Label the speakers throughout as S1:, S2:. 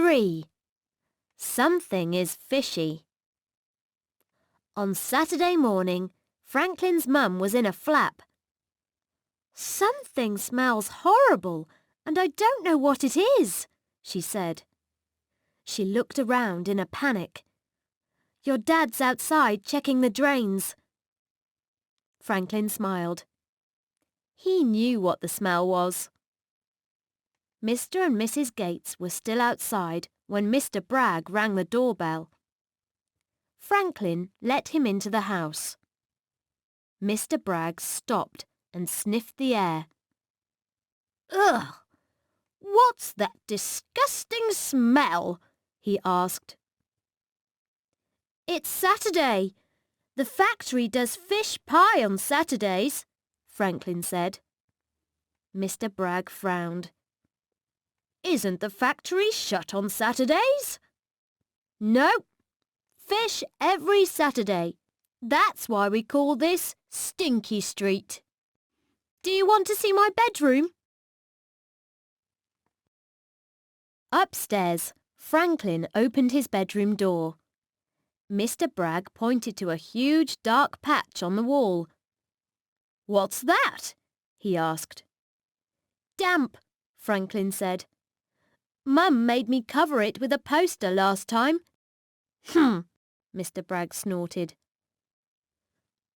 S1: 3. Something is fishy. On Saturday morning, Franklin's mum was in a flap. "Something smells horrible, and I don't know what it is," she said. She looked around in a panic. "Your dad's outside checking the drains." Franklin smiled. He knew what the smell was. Mr. and Mrs. Gates were still outside when Mr. Bragg rang the doorbell. Franklin let him into the house. Mr. Bragg stopped and sniffed the air. "Ugh! What's that disgusting smell?" he asked. "It's Saturday. The factory does fish pie on Saturdays," Franklin said. Mr. Bragg frowned. "Isn't the factory shut on Saturdays?" "No. Fish every Saturday. That's why we call this Stinky Street. Do you want to see my bedroom?" Upstairs, Franklin opened his bedroom door. Mr. Bragg pointed to a huge dark patch on the wall. "What's that?" he asked. "Damp," Franklin said. "Mum made me cover it with a poster last time." Mr. Bragg snorted.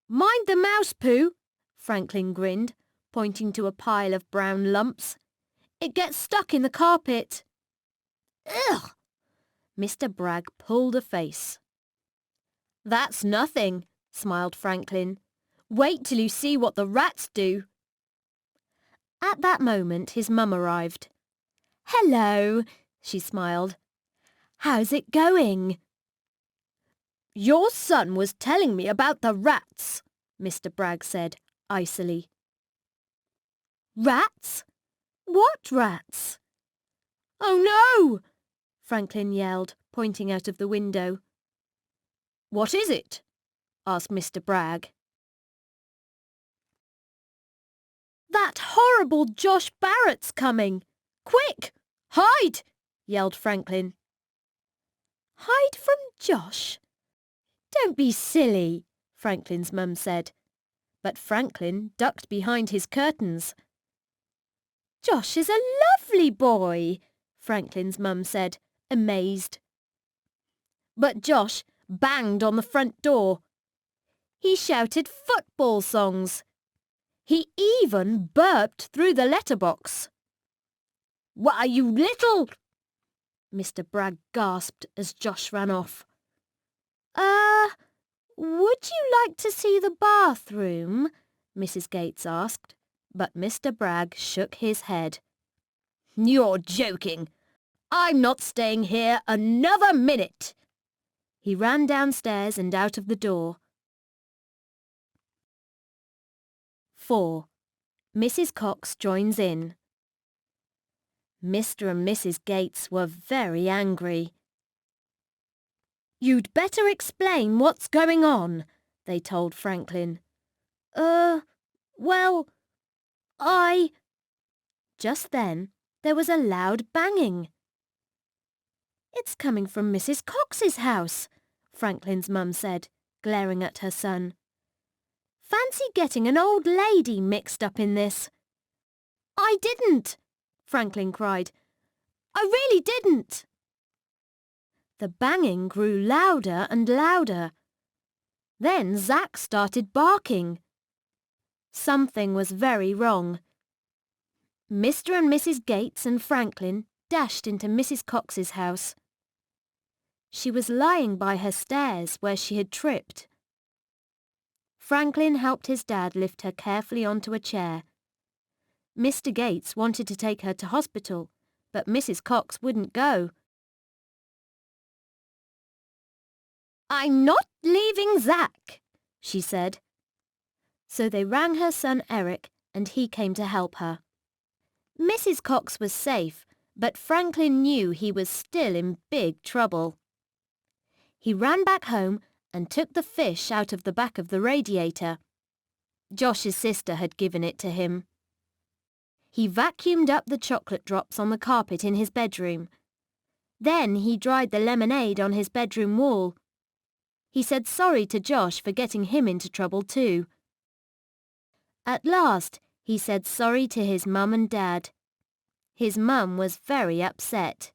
S1: "Mind the mouse poo," Franklin grinned, pointing to a pile of brown lumps. "It gets stuck in the carpet." "Ugh!" Mr. Bragg pulled a face. "That's nothing," smiled Franklin. "Wait till you see what the rats do." At that moment his mum arrived. "Hello," she smiled. "How's it going?" "Your son was telling me about the rats," Mr. Bragg said, icily. "Rats? What rats?" "Oh no!" Franklin yelled, pointing out of the window. "What is it?" asked Mr. Bragg. "That horrible Josh Barrett's coming! Quick! Hide!" yelled Franklin. "Hide from Josh? Don't be silly," Franklin's mum said. But Franklin ducked behind his curtains. "Josh is a lovely boy," Franklin's mum said, amazed. But Josh banged on the front door. He shouted football songs. He even burped through the letterbox. "Why, you little—" Mr. Bragg gasped as Josh ran off. Would you like to see the bathroom?" Mrs. Gates asked, but Mr. Bragg shook his head. "You're joking. I'm not staying here another minute." He ran downstairs and out of the door. 4. Mrs. Cox joins in. Mr. and Mrs. Gates were very angry. "You'd better explain what's going on," they told Franklin. Well, Just then, there was a loud banging. "It's coming from Mrs. Cox's house," Franklin's mum said, glaring at her son. "Fancy getting an old lady mixed up in this." "I didn't!" Franklin cried. "I really didn't!" The banging grew louder and louder. Then Zack started barking. Something was very wrong. Mr. and Mrs. Gates and Franklin dashed into Mrs. Cox's house. She was lying by her stairs where she had tripped. Franklin helped his dad lift her carefully onto a chair. Mr. Gates wanted to take her to hospital, but Mrs. Cox wouldn't go. "I'm not leaving Zack," she said. So they rang her son Eric and he came to help her. Mrs. Cox was safe, but Franklin knew he was still in big trouble. He ran back home and took the fish out of the back of the radiator. Josh's sister had given it to him. He vacuumed up the chocolate drops on the carpet in his bedroom. Then he dried the lemonade on his bedroom wall. He said sorry to Josh for getting him into trouble too. At last, he said sorry to his mum and dad. His mum was very upset.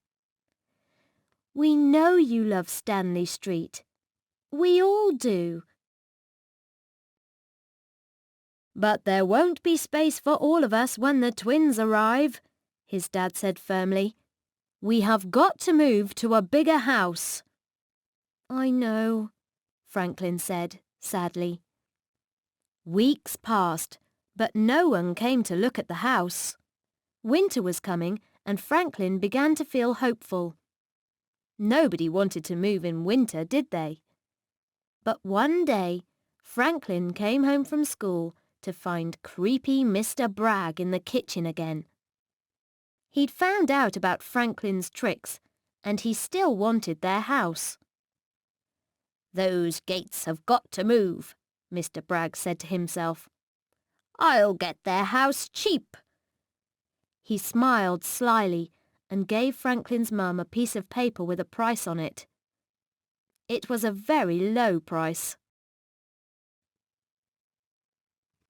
S1: "We know you love Stanley Street. We all do. But there won't be space for all of us when the twins arrive," his dad said firmly. "We have got to move to a bigger house." "I know," Franklin said, sadly. Weeks passed, but no one came to look at the house. Winter was coming, and Franklin began to feel hopeful. Nobody wanted to move in winter, did they? But one day, Franklin came home from school to find creepy Mr. Bragg in the kitchen again. He'd found out about Franklin's tricks, and he still wanted their house. "Those gates have got to move," Mr. Bragg said to himself. "I'll get their house cheap." He smiled slyly and gave Franklin's mum a piece of paper with a price on it. It was a very low price.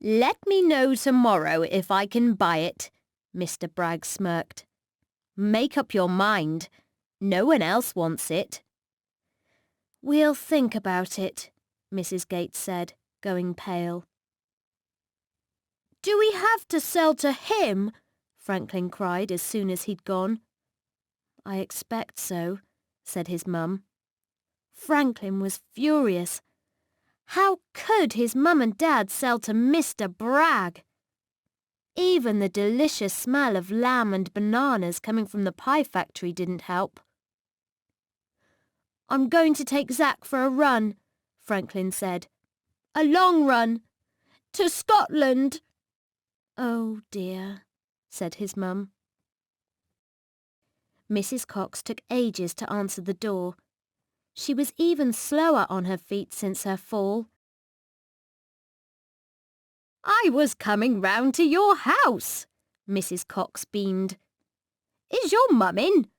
S1: "Let me know tomorrow if I can buy it," Mr. Bragg smirked. "Make up your mind. No one else wants it." "We'll think about it," Mrs. Gates said, going pale. "Do we have to sell to him?" Franklin cried as soon as he'd gone. "I expect so," said his mum. Franklin was furious. How could his mum and dad sell to Mr. Bragg? Even the delicious smell of lamb and bananas coming from the pie factory didn't help. "I'm going to take Zach for a run," Franklin said. "A long run. To Scotland." "Oh dear," said his mum. Mrs. Cox took ages to answer the door. She was even slower on her feet since her fall. "I was coming round to your house," Mrs. Cox beamed. "Is your mum in?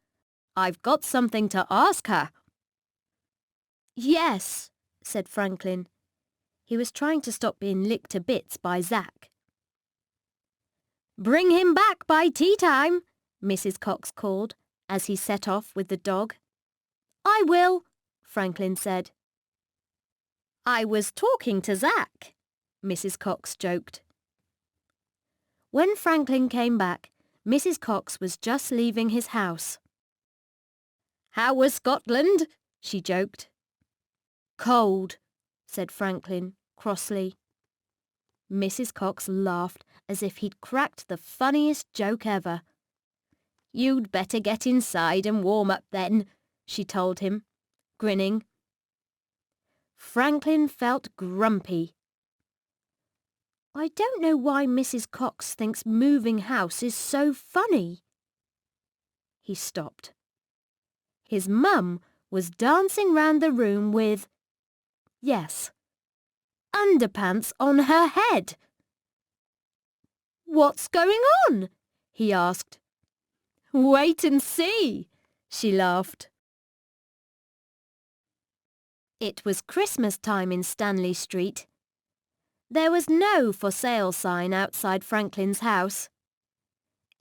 S1: I've got something to ask her." "Yes," said Franklin. He was trying to stop being licked to bits by Zach. "Bring him back by tea time," Mrs. Cox called as he set off with the dog. "I will," Franklin said. "I was talking to Zach," Mrs. Cox joked. When Franklin came back, Mrs. Cox was just leaving his house. "How was Scotland?" she joked. "Cold," said Franklin crossly. Mrs. Cox laughed as if he'd cracked the funniest joke ever. "You'd better get inside and warm up then," she told him, grinning. Franklin felt grumpy. "I don't know why Mrs. Cox thinks moving house is so funny." He stopped. His mum was dancing round the room with, yes, underpants on her head. "What's going on?" he asked. "Wait and see," she laughed. It was Christmas time in Stanley Street. There was no for sale sign outside Franklin's house.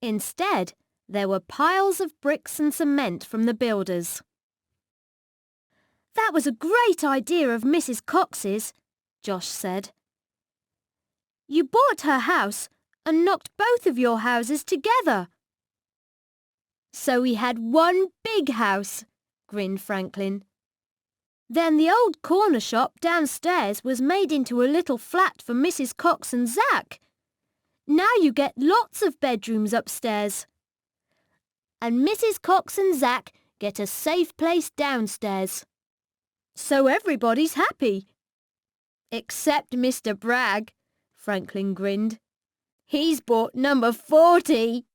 S1: Instead, there were piles of bricks and cement from the builders. "That was a great idea of Mrs. Cox's," Josh said. "You bought her house and knocked both of your houses together." "So we had one big house," grinned Franklin. "Then the old corner shop downstairs was made into a little flat for Mrs. Cox and Zach. Now you get lots of bedrooms upstairs. And Mrs. Cox and Zach get a safe place downstairs. So everybody's happy." "Except Mr. Bragg," Franklin grinned. "He's bought number 40.